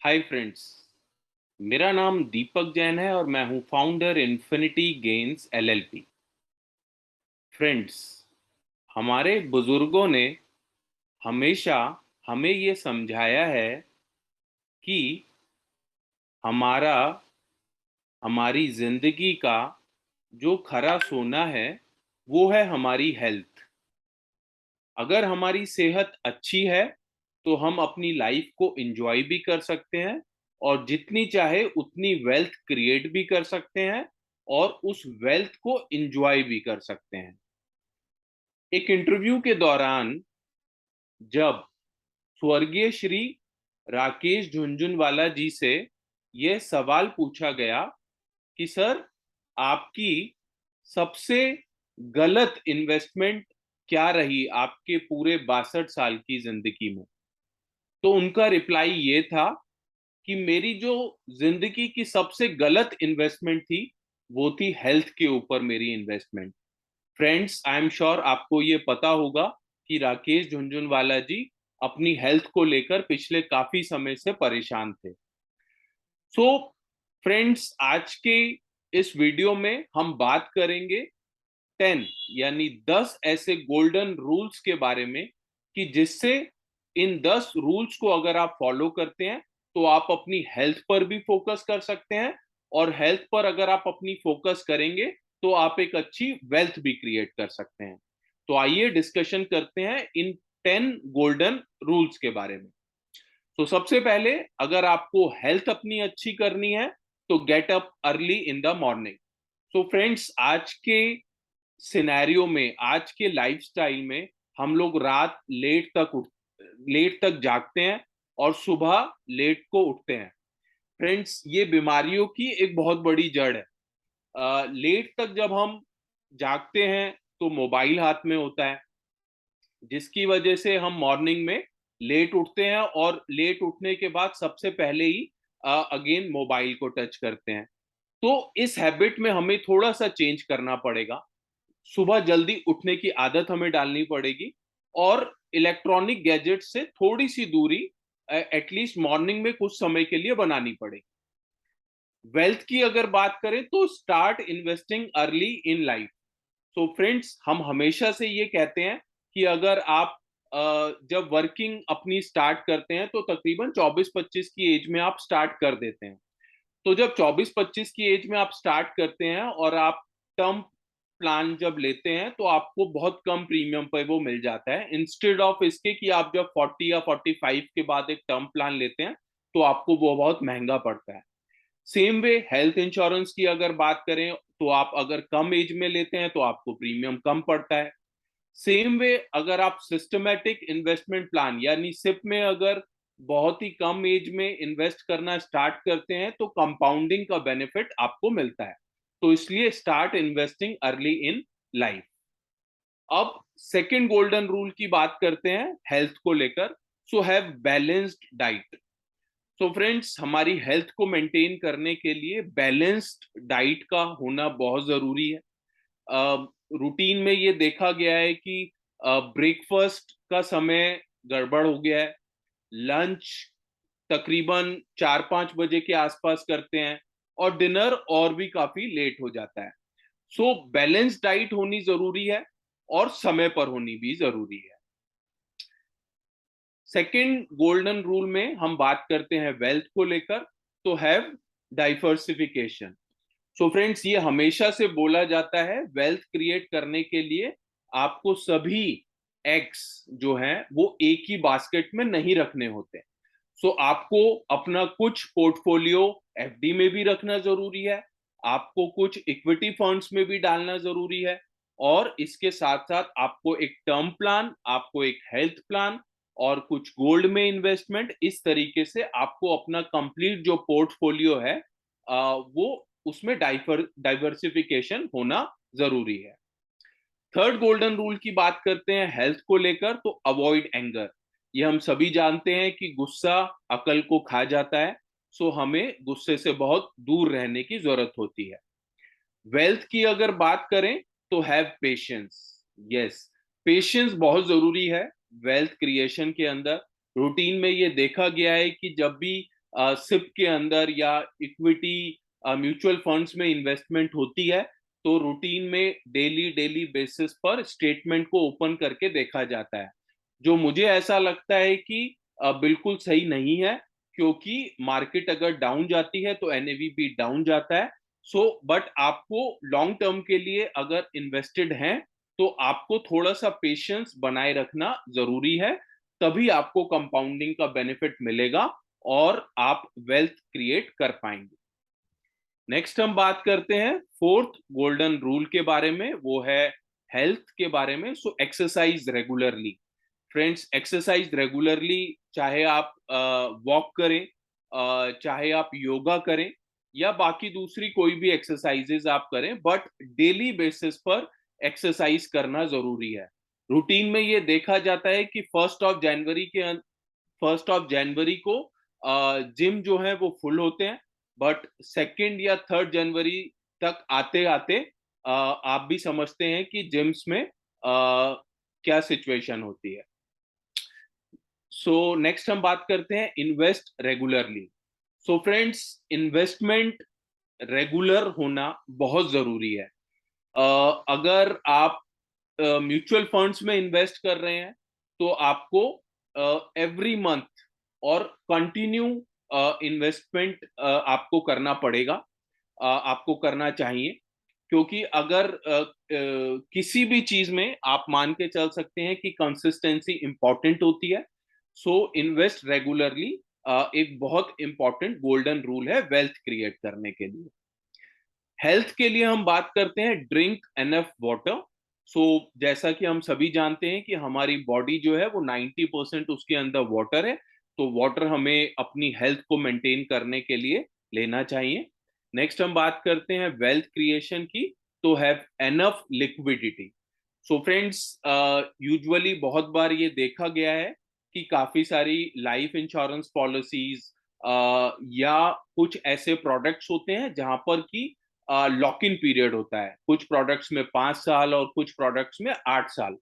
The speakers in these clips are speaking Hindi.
Hi friends. मेरा नाम दीपक जैन है और मैं हूं founder infinity gains LLP. Friends, हमारे बुजुर्गों ने हमेशा हमें ये समझाया है कि हमारा हमारी जिंदगी का जो खरा सोना है वो है हमारी हेल्थ। अगर हमारी सेहत अच्छी है तो हम अपनी लाइफ को एंजॉय भी कर सकते हैं और जितनी चाहे उतनी वेल्थ क्रिएट भी कर सकते हैं और उस वेल्थ को एंजॉय भी कर सकते हैं। एक इंटरव्यू के दौरान जब स्वर्गीय श्री राकेश झुनझुनवाला जी से यह सवाल पूछा गया कि सर, आपकी सबसे गलत इन्वेस्टमेंट क्या रही आपके पूरे 62 साल की जिंदगी में, तो उनका रिप्लाई ये था कि मेरी जो जिंदगी की सबसे गलत इन्वेस्टमेंट थी वो थी हेल्थ के ऊपर मेरी investment. Friends, I am sure आपको ये पता होगा कि राकेश झुनझुनवाला जी अपनी हेल्थ को लेकर पिछले काफी समय से परेशान थे। सो फ्रेंड्स, आज के इस वीडियो में हम बात करेंगे 10 यानी 10 ऐसे गोल्डन रूल्स के बारे में कि जिससे इन 10 रूल्स को अगर आप फॉलो करते हैं तो आप अपनी हेल्थ पर भी फोकस कर सकते हैं और हेल्थ पर अगर आप अपनी फोकस करेंगे तो आप एक अच्छी वेल्थ भी क्रिएट कर सकते हैं। तो आइए डिस्कशन करते हैं इन 10 गोल्डन रूल्स के बारे में। तो सबसे पहले, अगर आपको हेल्थ अपनी अच्छी करनी है तो get up early in the morning. So friends, आज के सिनेरियो में, आज के लाइफस्टाइल में हम लोग रात लेट तक जागते हैं और सुबह लेट को उठते हैं। फ्रेंड्स, ये बीमारियों की एक बहुत बड़ी जड़ है। लेट तक जब हम जागते हैं तो मोबाइल हाथ में होता है, जिसकी वजह से हम मॉर्निंग में लेट उठते हैं और लेट उठने के बाद सबसे पहले ही अगेन मोबाइल को टच करते हैं। तो इस हैबिट में हमें थोड़ा सा चेंज करना पड़ेगा। सुबह जल्दी उठने की आदत हमें डालनी पड़ेगी और इलेक्ट्रॉनिक गैजेट से थोड़ी सी दूरी एटलीस्ट मॉर्निंग में कुछ समय के लिए बनानी पड़ेगी। वेल्थ की अगर बात करें तो start investing early in life. So friends, हम हमेशा से ये कहते हैं कि अगर आप जब वर्किंग अपनी स्टार्ट करते हैं तो तकरीबन 24-25 की एज में आप स्टार्ट कर देते हैं। तो जब 24-25 की एज में आप स्टार्ट करते हैं और आप टर्म प्लान जब लेते हैं तो आपको बहुत कम प्रीमियम पर वो मिल जाता है, इंस्टेड ऑफ इसके कि आप जब 40 या 45 के बाद एक टर्म प्लान लेते हैं तो आपको वो बहुत महंगा पड़ता है। सेम वे हेल्थ इंश्योरेंस की अगर बात करें तो आप अगर कम एज में लेते हैं तो आपको प्रीमियम कम पड़ता है। सेम वे अगर आप सिस्टमेटिक इन्वेस्टमेंट प्लान यानी सिप में अगर बहुत ही कम एज में इन्वेस्ट करना स्टार्ट करते हैं तो कंपाउंडिंग का बेनिफिट आपको मिलता है। तो इसलिए start investing early in life. अब सेकंड गोल्डन रूल की बात करते हैं हेल्थ को लेकर। So have balanced diet. So friends, हमारी हेल्थ को मेंटेन करने के लिए बैलेंस्ड डाइट का होना बहुत जरूरी है। रूटीन में ये देखा गया है कि ब्रेकफास्ट का समय गड़बड़ हो गया है, लंच तकरीबन 4-5 बजे के आसपास करते हैं और डिनर और भी काफी लेट हो जाता है। सो बैलेंस डाइट होनी जरूरी है और समय पर होनी भी जरूरी है। सेकंड गोल्डन रूल में हम बात करते हैं वेल्थ को लेकर, तो हैव डाइवर्सिफिकेशन। सो फ्रेंड्स, ये हमेशा से बोला जाता है वेल्थ क्रिएट करने के लिए आपको सभी एग्स जो हैं वो एक ही बास्केट में नहीं रखने होते। सो आपको अपना कुछ पोर्टफोलियो एफडी में भी रखना जरूरी है, आपको कुछ इक्विटी फंड्स में भी डालना जरूरी है और इसके साथ साथ आपको एक टर्म प्लान, आपको एक हेल्थ प्लान और कुछ गोल्ड में इन्वेस्टमेंट, इस तरीके से आपको अपना कंप्लीट जो पोर्टफोलियो है वो उसमें डाइवर्सिफिकेशन होना जरूरी है। थर्ड गोल्डन रूल की बात करते हैं हेल्थ को लेकर, तो अवॉइड एंगर। ये हम सभी जानते हैं कि गुस्सा अकल को खा जाता है। सो हमें गुस्से से बहुत दूर रहने की जरूरत होती है। वेल्थ की अगर बात करें तो हैव पेशेंस। यस, पेशेंस बहुत जरूरी है वेल्थ क्रिएशन के अंदर। रूटीन में ये देखा गया है कि जब भी सिप के अंदर या इक्विटी म्यूचुअल फंड्स में इन्वेस्टमेंट होती है, तो रूटीन में डेली डेली बेसिस पर स्टेटमेंट को ओपन करके देखा जाता है, जो मुझे ऐसा लगता है कि बिल्कुल सही नहीं है, क्योंकि मार्केट अगर डाउन जाती है तो एनएवी भी डाउन जाता है। बट आपको लॉन्ग टर्म के लिए अगर इन्वेस्टेड हैं तो आपको थोड़ा सा पेशेंस बनाए रखना जरूरी है, तभी आपको कंपाउंडिंग का बेनिफिट मिलेगा और आप वेल्थ क्रिएट कर पाएंगे। नेक्स्ट हम बात करते हैं फोर्थ गोल्डन रूल के बारे में, वो है हेल्थ के बारे में। Exercise regularly. Friends, exercise regularly, चाहे आप वॉक करें, चाहे आप योगा करें, या बाकी दूसरी कोई भी एक्सरसाइजेज आप करें, बट डेली बेसिस पर एक्सरसाइज करना जरूरी है। रूटीन में ये देखा जाता है कि फर्स्ट ऑफ जनवरी को जिम जो है वो फुल होते हैं, बट सेकेंड या थर्ड जनवरी तक आते आते आप भी समझते हैं कि जिम्स में क्या सिचुएशन होती है। नेक्स्ट हम बात करते हैं invest regularly. Friends, investment regular होना बहुत जरूरी है। अगर आप म्यूचुअल फंड्स में इन्वेस्ट कर रहे हैं तो आपको एवरी मंथ और कंटिन्यू इन्वेस्टमेंट आपको करना पड़ेगा, आपको करना चाहिए, क्योंकि अगर किसी भी चीज में आप मान के चल सकते हैं कि कंसिस्टेंसी इंपॉर्टेंट होती है। इन्वेस्ट रेगुलरली एक बहुत इंपॉर्टेंट गोल्डन रूल है वेल्थ क्रिएट करने के लिए। हेल्थ के लिए हम बात करते हैं ड्रिंक एनफ वाटर। जैसा कि हम सभी जानते हैं कि हमारी बॉडी जो है वो 90% उसके अंदर वाटर है, तो वाटर हमें अपनी हेल्थ को मेंटेन करने के लिए लेना चाहिए। नेक्स्ट हम बात करते हैं वेल्थ क्रिएशन की, तो have enough liquidity. Friends, usually बहुत बार ये देखा गया है कि काफी सारी लाइफ इंश्योरेंस पॉलिसीज या कुछ ऐसे प्रोडक्ट्स होते हैं जहां पर कि लॉक इन पीरियड होता है, कुछ प्रोडक्ट्स में 5 साल और कुछ प्रोडक्ट्स में 8 साल।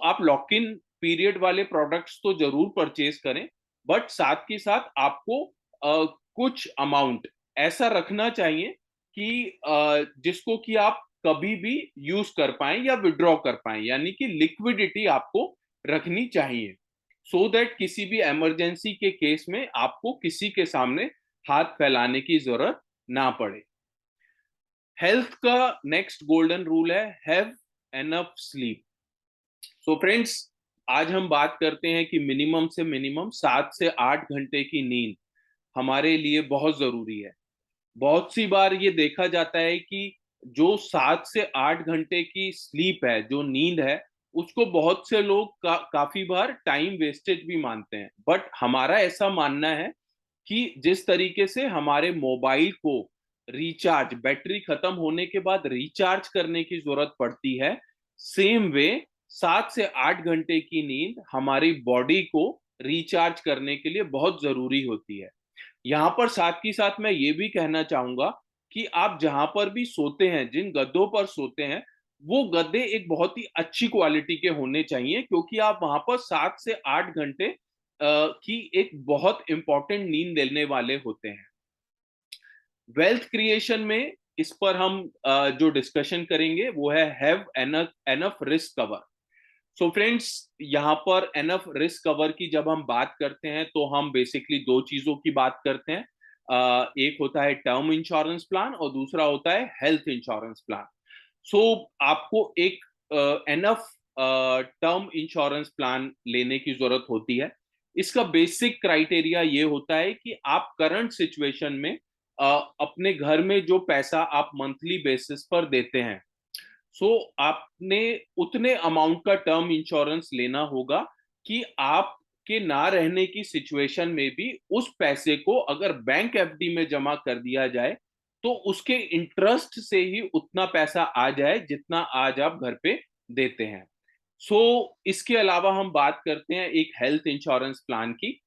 आप लॉक इन पीरियड वाले प्रोडक्ट्स तो जरूर परचेज करें, बट साथ के साथ आपको कुछ अमाउंट ऐसा रखना चाहिए कि जिसको कि आप कभी भी यूज कर पाए या विड्रॉ कर पाए, यानी कि लिक्विडिटी आपको रखनी चाहिए, दैट किसी भी इमरजेंसी के केस में आपको किसी के सामने हाथ फैलाने की जरूरत ना पड़े। हेल्थ का नेक्स्ट गोल्डन रूल है हैव एनफ स्लीप। फ्रेंड्स, आज हम बात करते हैं कि मिनिमम से मिनिमम 7 से 8 घंटे की नींद हमारे लिए बहुत जरूरी है। बहुत सी बार ये देखा जाता है कि जो 7 से 8 घंटे की स्लीप है, जो नींद है, उसको बहुत से लोग काफी बार टाइम वेस्टेज भी मानते हैं, बट हमारा ऐसा मानना है कि जिस तरीके से हमारे मोबाइल को रिचार्ज, बैटरी खत्म होने के बाद रिचार्ज करने की जरूरत पड़ती है, सेम वे 7 से 8 घंटे की नींद हमारी बॉडी को रिचार्ज करने के लिए बहुत जरूरी होती है। यहां पर साथ ही साथ मैं ये भी कहना चाहूंगा कि आप जहां पर भी सोते हैं, जिन गद्दों पर सोते हैं, वो गद्दे एक बहुत ही अच्छी क्वालिटी के होने चाहिए, क्योंकि आप वहां पर 7 से 8 घंटे की एक बहुत इंपॉर्टेंट नींद लेने वाले होते हैं। वेल्थ क्रिएशन में इस पर हम जो डिस्कशन करेंगे वो है have enough risk cover. Friends, यहाँ पर एनफ रिस्क कवर की जब हम बात करते हैं तो हम बेसिकली दो चीजों की बात करते हैं। एक होता है टर्म इंश्योरेंस प्लान और दूसरा होता है हेल्थ इंश्योरेंस प्लान। आपको एक एनफ टर्म इंश्योरेंस प्लान लेने की जरूरत होती है। इसका बेसिक क्राइटेरिया ये होता है कि आप करंट सिचुएशन में अपने घर में जो पैसा आप मंथली बेसिस पर देते हैं, आपने उतने अमाउंट का टर्म इंश्योरेंस लेना होगा कि आपके ना रहने की सिचुएशन में भी उस पैसे को अगर बैंक एफडी में जमा कर दिया जाए तो उसके इंटरेस्ट से ही उतना पैसा आ जाए जितना आज आप घर पे देते हैं। इसके अलावा हम बात करते हैं एक हेल्थ इंश्योरेंस प्लान की।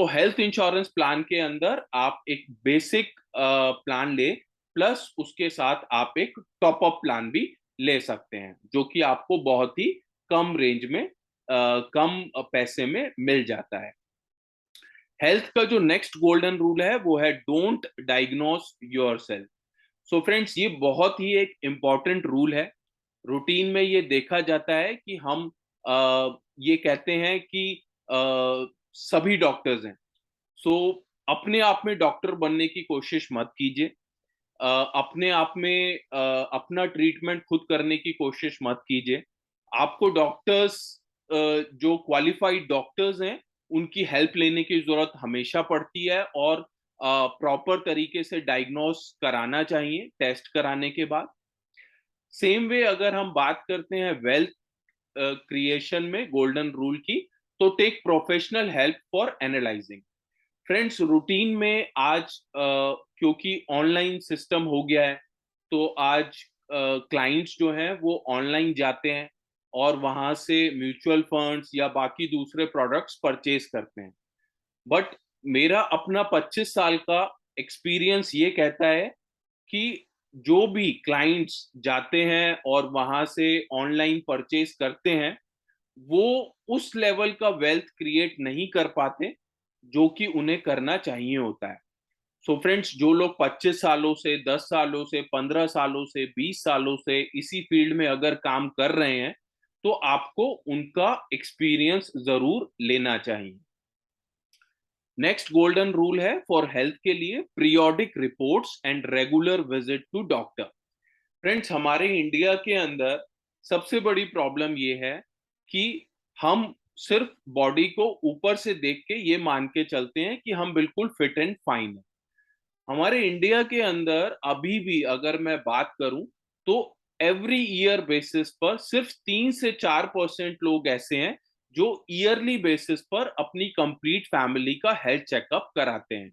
हेल्थ इंश्योरेंस प्लान के अंदर आप एक बेसिक प्लान ले, प्लस उसके साथ आप एक टॉप अप प्लान भी ले सकते हैं, जो कि आपको बहुत ही कम रेंज में, कम पैसे में मिल जाता है। हेल्थ का जो नेक्स्ट गोल्डन रूल है वो है don't diagnose yourself. So friends, ये बहुत ही एक इम्पॉर्टेंट रूल है। रूटीन में ये देखा जाता है कि हम ये कहते हैं कि अ, सभी डॉक्टर्स हैं। सो अपने आप में डॉक्टर बनने की कोशिश मत कीजिए। अपने आप में अपना ट्रीटमेंट खुद करने की कोशिश मत कीजिए। आपको डॉक्टर्स, जो क्वालिफाइड डॉक्टर्स हैं, उनकी हेल्प लेने की जरूरत हमेशा पड़ती है, और प्रॉपर तरीके से डायग्नोस कराना चाहिए टेस्ट कराने के बाद। सेम वे अगर हम बात करते हैं वेल्थ क्रिएशन में गोल्डन रूल की, तो take professional help for analysing. Friends, routine में आज क्योंकि ऑनलाइन सिस्टम हो गया है, तो आज क्लाइंट्स जो हैं वो ऑनलाइन जाते हैं और वहां से म्यूचुअल फंड्स या बाकी दूसरे प्रोडक्ट्स परचेज करते हैं। बट मेरा अपना 25 साल का एक्सपीरियंस ये कहता है कि जो भी क्लाइंट्स जाते हैं और वहां से ऑनलाइन परचेज करते हैं, वो उस लेवल का वेल्थ क्रिएट नहीं कर पाते जो कि उन्हें करना चाहिए होता है। सो फ्रेंड्स, जो लोग 25 सालों से, 10 सालों से, 15 सालों से, 20 सालों से इसी फील्ड में अगर काम कर रहे हैं, तो आपको उनका एक्सपीरियंस जरूर लेना चाहिए। नेक्स्ट गोल्डन रूल है फॉर हेल्थ के लिए periodic reports and regular visit to doctor. Friends, हमारे इंडिया के अंदर सबसे बड़ी प्रॉब्लम ये है कि हम सिर्फ बॉडी को ईपर से देख के ये मान के चलते हैं कि हम बिल्कुल फिट एंड फाइन है। हमारे इंडिया के अंदर अभी भी अगर मैं बात करूं, तो एवरी ईयर बेसिस पर सिर्फ 3 से 4% लोग ऐसे हैं जो ईयरली बेसिस पर अपनी कंप्लीट फैमिली का हेल्थ चेकअप कराते हैं।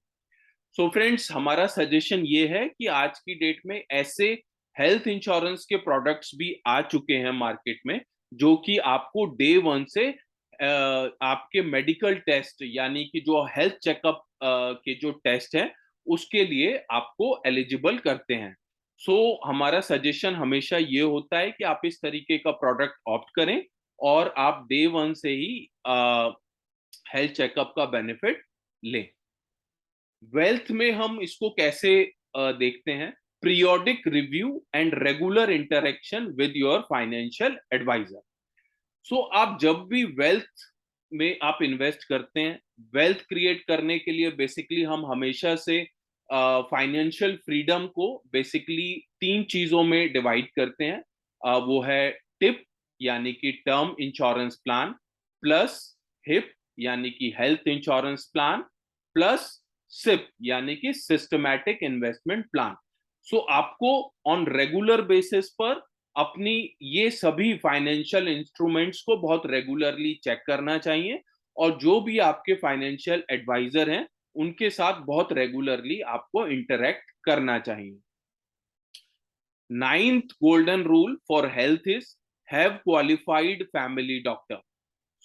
सो फ्रेंड्स, हमारा सजेशन ये है कि आज की डेट में ऐसे हेल्थ इंश्योरेंस के प्रोडक्ट्स भी आ चुके हैं मार्केट में, जो कि आपको डे वन से आपके मेडिकल टेस्ट, यानी कि जो हेल्थ चेकअप के जो टेस्ट हैं, उसके लिए आपको एलिजिबल करते हैं। सो हमारा सजेशन हमेशा ये होता है कि आप इस तरीके का प्रोडक्ट ऑप्ट करें और आप डे वन से ही हेल्थ चेकअप का बेनिफिट लें। वेल्थ में हम इसको कैसे देखते हैं? Periodic review and regular interaction with your financial advisor. So आप जब भी वेल्थ में आप इन्वेस्ट करते हैं, वेल्थ क्रिएट करने के लिए बेसिकली हम हमेशा से फाइनेंशियल फ्रीडम को बेसिकली 3 चीजों में डिवाइड करते हैं। वो है टिप, यानी कि term insurance plan, plus HIP, यानी कि health insurance plan, plus SIP, यानी कि सिस्टमैटिक इन्वेस्टमेंट प्लान। सो आपको ऑन रेगुलर बेसिस पर अपनी ये सभी फाइनेंशियल इंस्ट्रूमेंट्स को बहुत रेगुलरली चेक करना चाहिए, और जो भी आपके फाइनेंशियल एडवाइजर हैं, उनके साथ बहुत रेगुलरली आपको इंटरेक्ट करना चाहिए। Ninth golden rule for health is have qualified family doctor.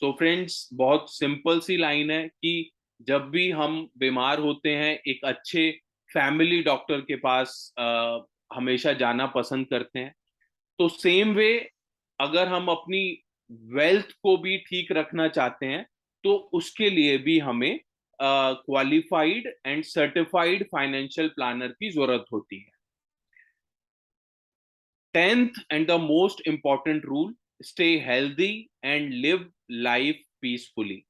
So friends, बहुत सिंपल सी लाइन है कि जब भी हम बीमार होते हैं, एक अच्छे फैमिली डॉक्टर के पास हमेशा जाना पसंद करते हैं। तो सेम वे, अगर हम अपनी वेल्थ को भी ठीक रखना चाहते हैं, तो उसके लिए भी हमें qualified and certified financial planner की जरूरत होती है। 10th and the most important rule, stay healthy and live life peacefully.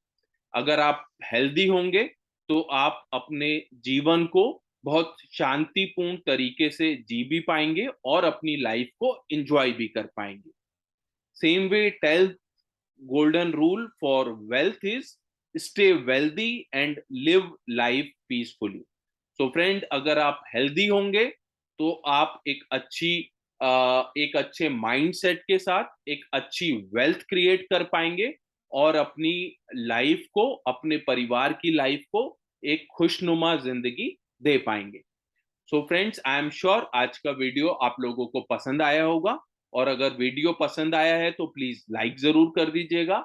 अगर आप हेल्दी होंगे, तो आप अपने जीवन को बहुत शांतिपूर्ण तरीके से जी भी पाएंगे और अपनी लाइफ को एंजॉय भी कर पाएंगे। Same way, 12th golden rule for wealth is stay wealthy and live life peacefully. So friend, अगर आप हेल्दी होंगे, तो आप एक अच्छे माइंडसेट के साथ एक अच्छी वेल्थ क्रिएट कर पाएंगे और अपनी लाइफ को, अपने परिवार की लाइफ को एक खुशनुमा जिंदगी दे पाएंगे। So friends, I am sure आज का वीडियो आप लोगों को पसंद आया होगा, और अगर वीडियो पसंद आया है तो प्लीज लाइक जरूर कर दीजिएगा।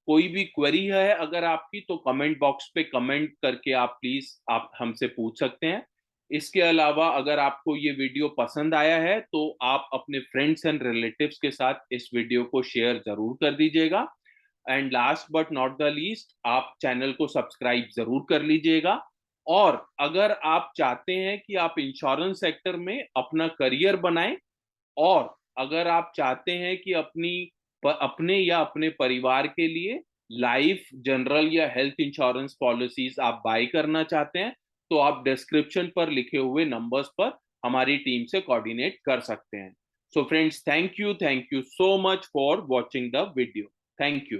कोई भी क्वेरी है अगर आपकी, तो कमेंट बॉक्स पे कमेंट करके आप प्लीज आप हमसे पूछ सकते हैं। इसके अलावा अगर आपको ये वीडियो पसंद आया है, तो आप अपने फ्रेंड्स एंड रिलेटिव्स के साथ इस वीडियो को शेयर जरूर कर दीजिएगा। And last but not the least, आप चैनल को सब्सक्राइब जरूर कर लीजिएगा। और अगर आप चाहते हैं कि आप इंश्योरेंस सेक्टर में अपना करियर बनाएं, और अगर आप चाहते हैं कि अपने या अपने परिवार के लिए लाइफ, जनरल या हेल्थ इंश्योरेंस पॉलिसीज आप बाय करना चाहते हैं, तो आप डिस्क्रिप्शन पर लिखे हुए नंबर्स पर हमारी टीम से कोऑर्डिनेट कर सकते हैं। So friends, thank you so much for watching the video. Thank you.